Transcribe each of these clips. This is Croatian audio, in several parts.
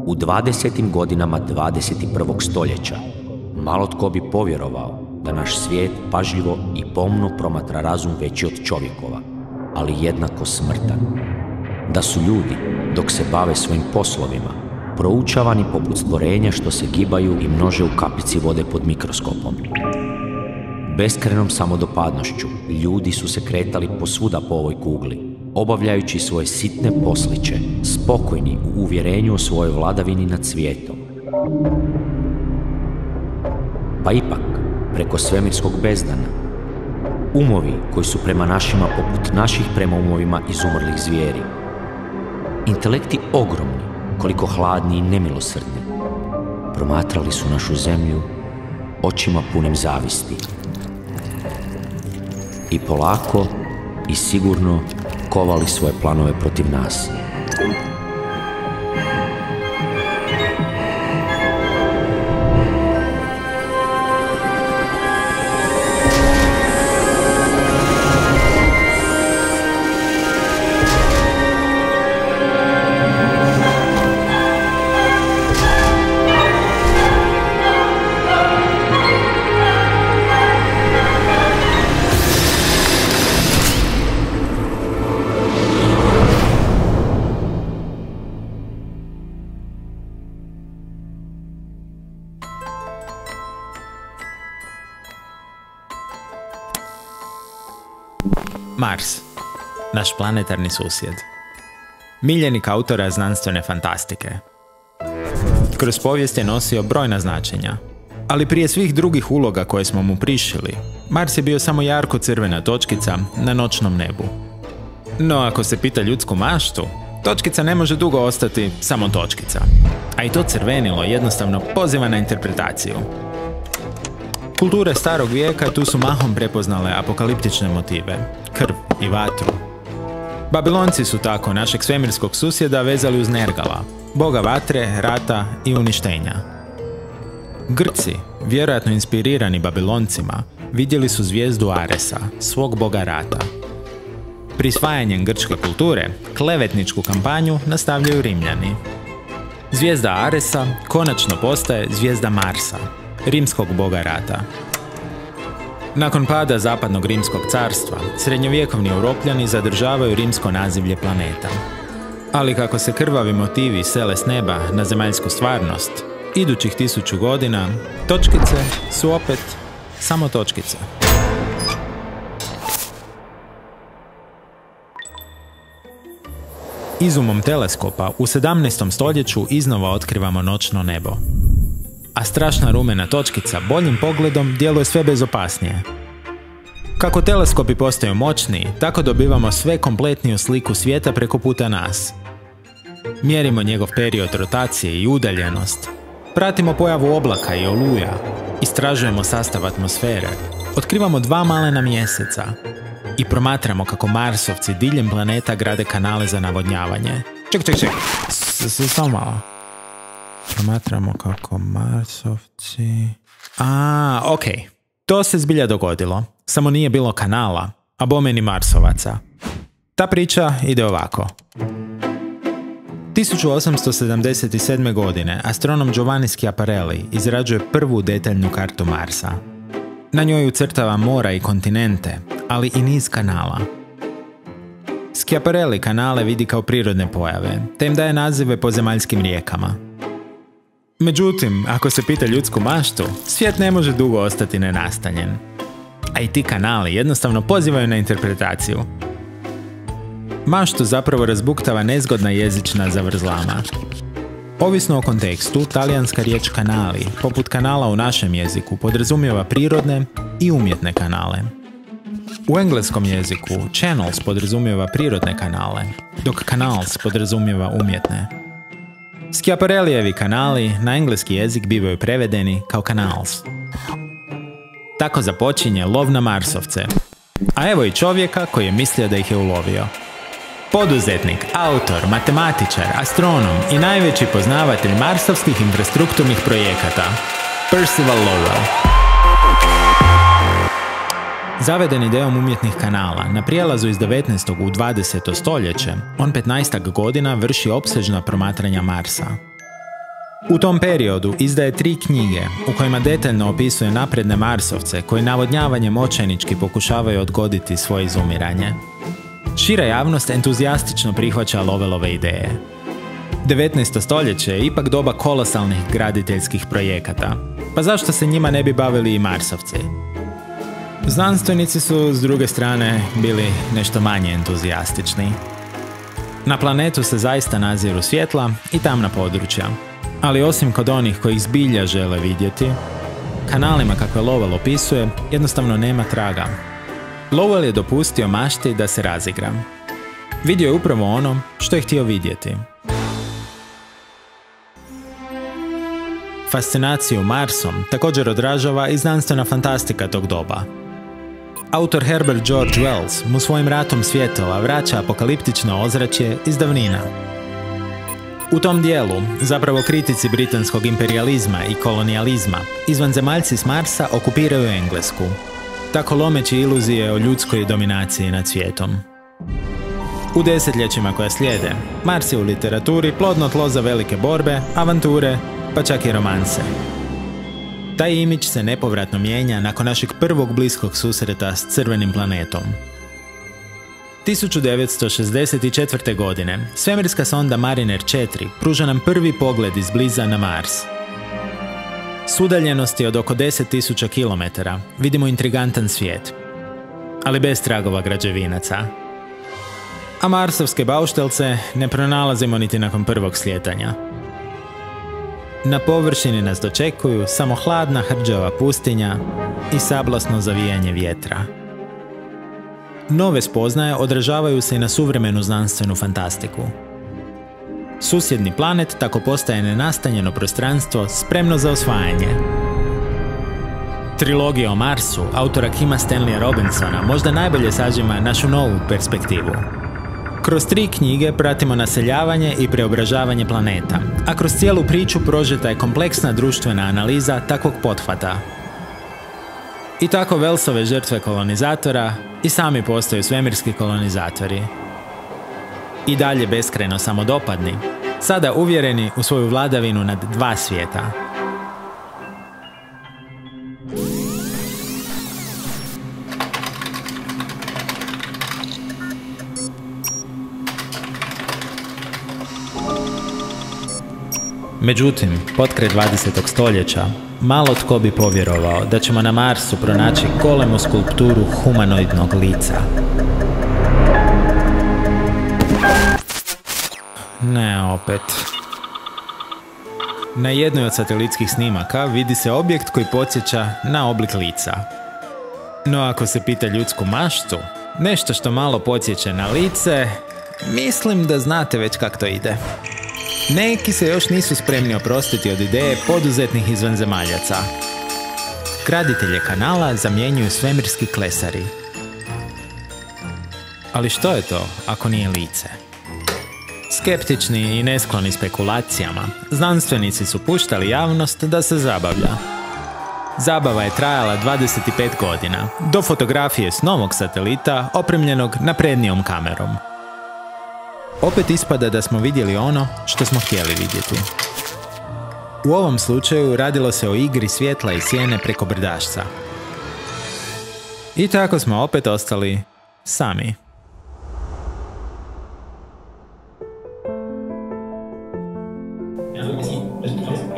U 20. godinama 21. stoljeća malo tko bi povjerovao da naš svijet pažljivo i pomno promatra razum veći od čovjekova, ali jednako smrtan. Da su ljudi, dok se bave svojim poslovima, proučavani poput stvorenja što se gibaju i množe u kapici vode pod mikroskopom. Beskrenom samodopadnošću ljudi su se kretali posvuda po ovoj kugli, obavljajući svoje sitne posliće, spokojni u uvjerenju o svojoj vladavini nad svijetom. Pa ipak, preko svemirskog bezdana, umovi koji su prema našima poput naših prema umovima izumrlih zvijeri, intelekti ogromni, koliko hladni i nemilosrdni, promatrali su našu zemlju očima punim zavisti i polako i sigurno kovali svoje planove protiv nas. Mars, naš planetarni susjed. Miljenik autora znanstvene fantastike. Kroz povijest je nosio brojna značenja, ali prije svih drugih uloga koje smo mu prišili, Mars je bio samo jarko crvena točkica na noćnom nebu. No ako se pita ljudsku maštu, točkica ne može dugo ostati samo točkica. A i to crvenilo jednostavno poziva na interpretaciju. Kulture starog vijeka tu su mahom prepoznale apokaliptične motive, krv i vatru. Babilonci su tako našeg svemirskog susjeda vezali uz Nergala, boga vatre, rata i uništenja. Grci, vjerojatno inspirirani Babiloncima, vidjeli su zvijezdu Aresa, svog boga rata. Prisvajanjem grčke kulture, klevetničku kampanju nastavljaju Rimljani. Zvijezda Aresa konačno postaje zvijezda Marsa, rimskog boga rata. Nakon pada zapadnog rimskog carstva, srednjovjekovni Europljani zadržavaju rimsko nazivlje planeta. Ali kako se krvavi motivi sele s neba na zemaljsku stvarnost, idućih 1000 godina, točkice su opet samo točkice. Izumom teleskopa u 17. stoljeću iznova otkrivamo noćno nebo. A strašna rumena točkica boljim pogledom djeluje sve bezopasnije. Kako teleskopi postaju moćniji, tako dobivamo sve kompletniju sliku svijeta preko puta nas. Mjerimo njegov period rotacije i udaljenost. Pratimo pojavu oblaka i oluja. Istražujemo sastav atmosfere. Otkrivamo 2 malena mjeseca. I promatramo kako Marsovci diljem planeta grade kanale za navodnjavanje. Ček. Samo malo. Promatramo kako Marsovci... okej. To se zbilja dogodilo. Samo nije bilo kanala, a bome ni Marsovaca. Ta priča ide ovako. 1877. godine astronom Giovanni Schiaparelli izrađuje prvu detaljnu kartu Marsa. Na njoj ucrtava mora i kontinente, ali i niz kanala. Schiaparelli kanale vidi kao prirodne pojave, te im daje nazive po zemaljskim rijekama. Međutim, ako se pita ljudsku maštu, svijet ne može dugo ostati nenastanjen. A i ti kanali jednostavno pozivaju na interpretaciju. Maštu zapravo razbuktava nezgodna jezična zavrzlama. Ovisno o kontekstu, talijanska riječ kanali, poput kanala u našem jeziku, podrazumijeva prirodne i umjetne kanale. U engleskom jeziku channels podrazumijeva prirodne kanale, dok canals podrazumijeva umjetne. Schiaparellijevi kanali na engleski jezik bivaju prevedeni kao canals. Tako započinje lov na Marsovce. A evo i čovjeka koji je mislio da ih je ulovio. Poduzetnik, autor, matematičar, astronom i najveći poznavatelj marsovskih infrastrukturnih projekata, Percival Lowell. Zaveden idejom umjetnih kanala, na prijelazu iz 19. u 20. stoljeće, on 15 godina vrši opsežna promatranja Marsa. U tom periodu izdaje 3 knjige u kojima detaljno opisuje napredne Marsovce koji navodnjavanjem očajnički pokušavaju odgoditi svoje izumiranje. Šira javnost entuzijastično prihvaća Lowellove ideje. 19. stoljeće je ipak doba kolosalnih graditeljskih projekata, pa zašto se njima ne bi bavili i Marsovci? Znanstvenici su, s druge strane, bili nešto manje entuzijastični. Na planetu se zaista naziru svjetla i tamna područja, ali osim kod onih koji ih zbilja žele vidjeti, kanalima kakve Lowell opisuje jednostavno nema traga. Lowell je dopustio mašti da se razigra. Vidio je upravo ono što je htio vidjeti. Fascinaciju Marsom također odražava i znanstvena fantastika tog doba. Autor Herbert George Wells mu svojim ratom svjetova vraća apokaliptično ozračje iz davnina. U tom dijelu, zapravo kritici britanskog imperijalizma i kolonijalizma, izvanzemaljci s Marsa okupiraju Englesku, tako lomeći iluzije o ljudskoj dominaciji nad svijetom. U desetljećima koja slijede, Mars je u literaturi plodno tlo za velike borbe, avanture, pa čak i romanse. Taj imidž se nepovratno mijenja nakon našeg prvog bliskog susreta s crvenim planetom. 1964. godine svemirska sonda Mariner 4 pruža nam prvi pogled izbliza na Mars. S udaljenosti od oko 10.000 km vidimo intrigantan svijet, ali bez tragova građevinaca. A marsovske bauštelce ne pronalazimo niti nakon prvog slijetanja. Na površini nas dočekuju samo hladna hrđava pustinja i sablasno zavijanje vjetra. Nove spoznaje odražavaju se i na suvremenu znanstvenu fantastiku. Susjedni planet tako postaje nenastanjeno prostranstvo spremno za osvajanje. Trilogija o Marsu autora Kima Stanleya Robinsona možda najbolje sažima našu novu perspektivu. Kroz 3 knjige pratimo naseljavanje i preobražavanje planeta, a kroz cijelu priču prožeta je kompleksna društvena analiza takvog pothvata. I tako Wellsove žrtve kolonizatora i sami postaju svemirski kolonizatori. I dalje beskrajno samodopadni, sada uvjereni u svoju vladavinu nad 2 svijeta. Međutim, potkraj 20. stoljeća, malo tko bi povjerovao da ćemo na Marsu pronaći golemu skulpturu humanoidnog lica. Ne, opet. Na jednoj od satelitskih snimaka vidi se objekt koji podsjeća na oblik lica. No ako se pita ljudsku maštu, nešto što malo podsjeća na lice, mislim da znate već kako to ide. Neki se još nisu spremni oprostiti od ideje poduzetnih izvanzemaljaca. Graditelje kanala zamjenjuju svemirski klesari. Ali što je to ako nije lice? Skeptični i neskloni spekulacijama, znanstvenici su puštali javnost da se zabavlja. Zabava je trajala 25 godina, do fotografije s novog satelita opremljenog naprednijom kamerom. Opet ispada da smo vidjeli ono što smo htjeli vidjeti. U ovom slučaju radilo se o igri svjetla i sjene preko brdašca. I tako smo opet ostali sami.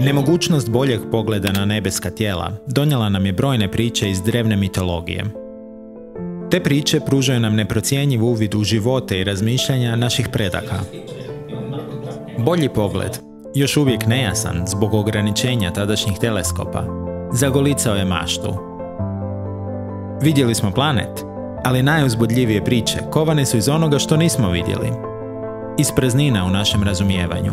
Nemogućnost boljeg pogleda na nebeska tijela donijela nam je brojne priče iz drevne mitologije. Te priče pružaju nam neprocjenjiv uvid u živote i razmišljanja naših predaka. Bolji pogled, još uvijek nejasan zbog ograničenja tadašnjih teleskopa, zagolicao je maštu. Vidjeli smo planet, ali najuzbudljivije priče kovane su iz onoga što nismo vidjeli, iz praznina u našem razumijevanju.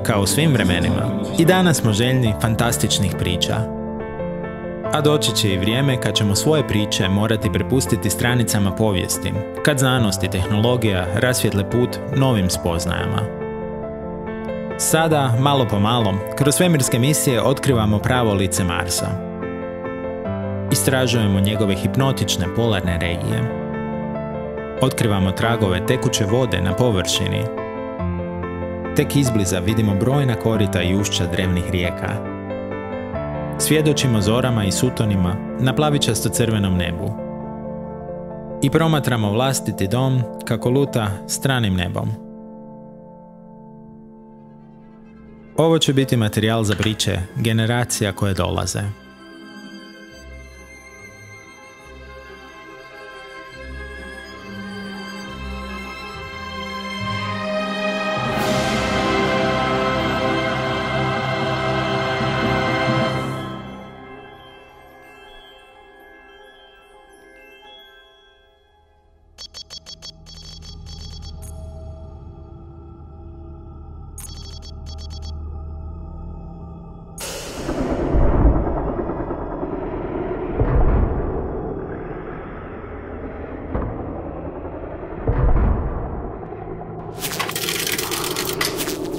Kao u svim vremenima, i danas smo željni fantastičnih priča. A doći će i vrijeme kad ćemo svoje priče morati prepustiti stranicama povijesti, kad znanost i tehnologija rasvijetle put novim spoznajama. Sada, malo po malo, kroz svemirske misije otkrivamo pravo lice Marsa. Istražujemo njegove hipnotične polarne regije. Otkrivamo tragove tekuće vode na površini. Tek izbliza vidimo brojna korita i ušća drevnih rijeka. Svjedočimo zorama i sutonima na plavičasto crvenom nebu. I promatramo vlastiti dom kako luta stranim nebom. Ovo će biti materijal za priče generacija koje dolaze.